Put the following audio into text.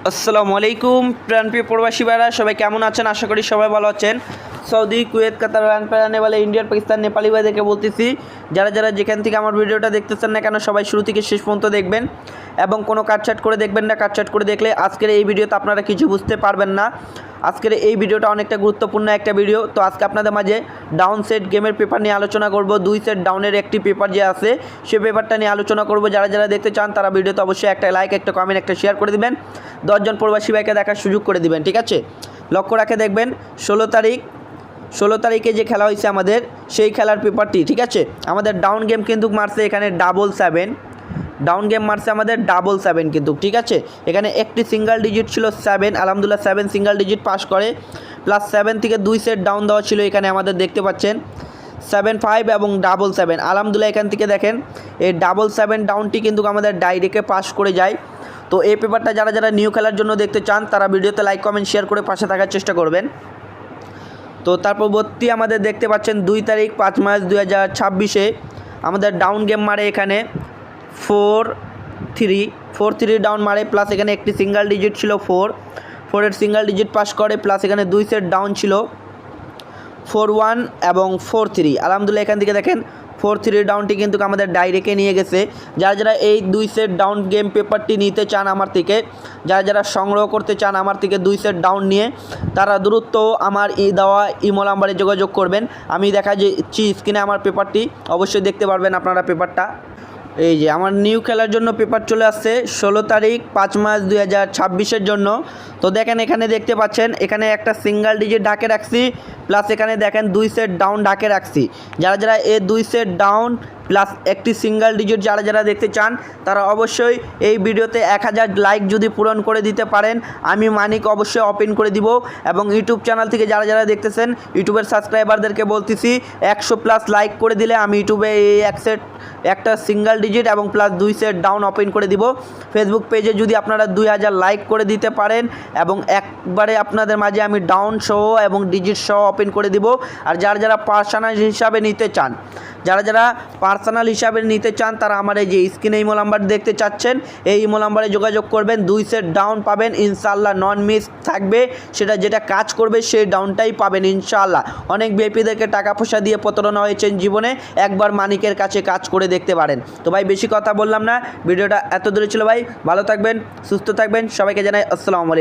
আসসালামু আলাইকুম প্রাণপ্রিয় প্রবাসী ভাইরা, সবাই কেমন আছেন? আশা করি সবাই ভালো আছেন। সৌদি, কুয়েত, কাতার, ইরান, নেপাল, ইন্ডিয়া, পাকিস্তান, নেপালি ভাইদেরকে বলতেছি, যারা যেখান থেকে আমার ভিডিওটা দেখতেছেন না কেন, সবাই শুরু থেকে শেষ পর্যন্ত দেখবেন এবং কোনো কাটছাট করে দেখবেন না। কাটছাট করে দেখলে আজকের এই ভিডিওতে আপনারা কিছু বুঝতে পারবেন না। আজকের এই ভিডিওটা অনেকটা গুরুত্বপূর্ণ একটা ভিডিও। তো আজকে আপনাদের মাঝে ডাউন সেট গেমের পেপার নিয়ে আলোচনা করব। 2 সেট ডাউনের একটি পেপার যে আছে সেই পেপারটা নিয়ে আলোচনা করব। যারা দেখতে চান তারা ভিডিওতে অবশ্যই একটা লাইক, একটা কমেন্ট, একটা শেয়ার করে দিবেন। 10 জন প্রবাসী ভাইকে দেখার সুযোগ করে দিবেন, ঠিক আছে? লক্ষ্য রাখে দেখবেন 16 তারিখে যে খেলা হয়েছে আমাদের, সেই খেলার পেপারটি, ঠিক আছে? আমাদের ডাউন গেম কিন্তু মারছে এখানে 777, ডাউন গেম মারছে আমাদের 777 কিন্তু, ঠিক আছে? এখানে একটি সিঙ্গেল ডিজিট ছিল 7, আলহামদুলিল্লাহ 7 সিঙ্গেল ডিজিট পাস করে, প্লাস 7 থেকে 2 সেট ডাউন দেওয়া ছিল এখানে আমাদের, দেখতে পাচ্ছেন 75 এবং 777। আলহামদুলিল্লাহ এখান থেকে দেখেন এই 777 ডাউনটি কিন্তু আমাদের ডাইরেক্টে পাস করে যায়। তো এই পেপারটা যারা নিউ খেলার জন্য দেখতে চান তারা ভিডিওতে লাইক, কমেন্ট, শেয়ার করে পাশে থাকার চেষ্টা করবেন। তো তার পরবর্তী আমাদের দেখতে পাচ্ছেন 2 তারিখ 5 মার্চ 2026-এ আমাদের ডাউন গেম মারে এখানে 4-3 ডাউন মারে, প্লাস এখানে একটি সিঙ্গেল ডিজিট ছিল 4 সিঙ্গেল ডিজিট পাস করে, প্লাস এখানে 2 সেট ডাউন ছিল 4-1 এবং 4-3। আলহামদুলিল্লাহ এখান থেকে দেখেন 4-3 ডাউনটি কিন্তু আমাদের ডাইরেক্টে নিয়ে গেছে। যারা এই 2 সেট ডাউন গেম পেপারটি নিতে চান আমার থেকে, যারা সংগ্রহ করতে চান আমার থেকে 2 সেট ডাউন নিয়ে, তারা দ্রুত আমার দেওয়া ইমো নাম্বারে যোগাযোগ করবেন। আমি দেখা যাচ্ছি স্ক্রিনে আমার পেপারটি, অবশ্যই দেখতে পারবেন আপনারা পেপারটা। এই যে আমার নিউ খেলার জন্য পেপার চলে আসছে 16 তারিখ 5 মার্চ 2026-এর জন্য। তো দেখেন এখানে দেখতে পাচ্ছেন এখানে একটা সিঙ্গেল ডিজিট ঢাকে রাখছি, প্লাস এখানে দেখেন 2 সেট ডাউন ঢাকে রাখছি। যারা এই 2 সেট ডাউন প্লাস একটি সিঙ্গেল ডিজিট যারা দেখতে চান তারা অবশ্যই এই ভিডিওতে 1000 লাইক যদি পূরণ করে দিতে পারেন, আমি মানিক অবশ্যই ওপেন করে দিব। এবং ইউটিউব চ্যানেল থেকে যারা দেখতেছেন, ইউটিউবের সাবস্ক্রাইবারদেরকে বলতেছি 100+ লাইক করে দিলে আমি ইউটিউবে এই একটা সিঙ্গেল ডিজিট এবং প্লাস 2 সেট ডাউন ওপেন করে দিব। ফেসবুক পেজে যদি আপনারা 2000 লাইক করে দিতে পারেন এবং একবারে আপনাদের মাঝে আমি ডাউন সহ এবং ডিজিট সহ ওপেন করে দিব। আর যারা পার্সোনাল হিসাবে নিতে চান, যারা পার্সোনাল হিসাবে নিতে চান তারা আমার এই যে স্ক্রিনে ইমো নাম্বার দেখতে চাচ্ছেন, এই ইমো নাম্বারে যোগাযোগ করবেন। 2 সেট ডাউন পাবেন ইনশাআল্লাহ, নন মিস থাকবে। যেটা কাজ করবে সেই ডাউনটাই পাবেন ইনশাআল্লাহ। অনেক ভিআইপিদেরকে টাকা পয়সা দিয়ে প্রতারণা হয়েছেন জীবনে, একবার মানিকের কাছে কাজ করে দেখতে পারেন। তো ভাই বেশি কথা বললাম না, ভিডিওটা এত দূরে ছিল ভাই। ভালো থাকবেন, সুস্থ থাকবেন, সবাইকে জানাই আসসালামু আলাইকুম।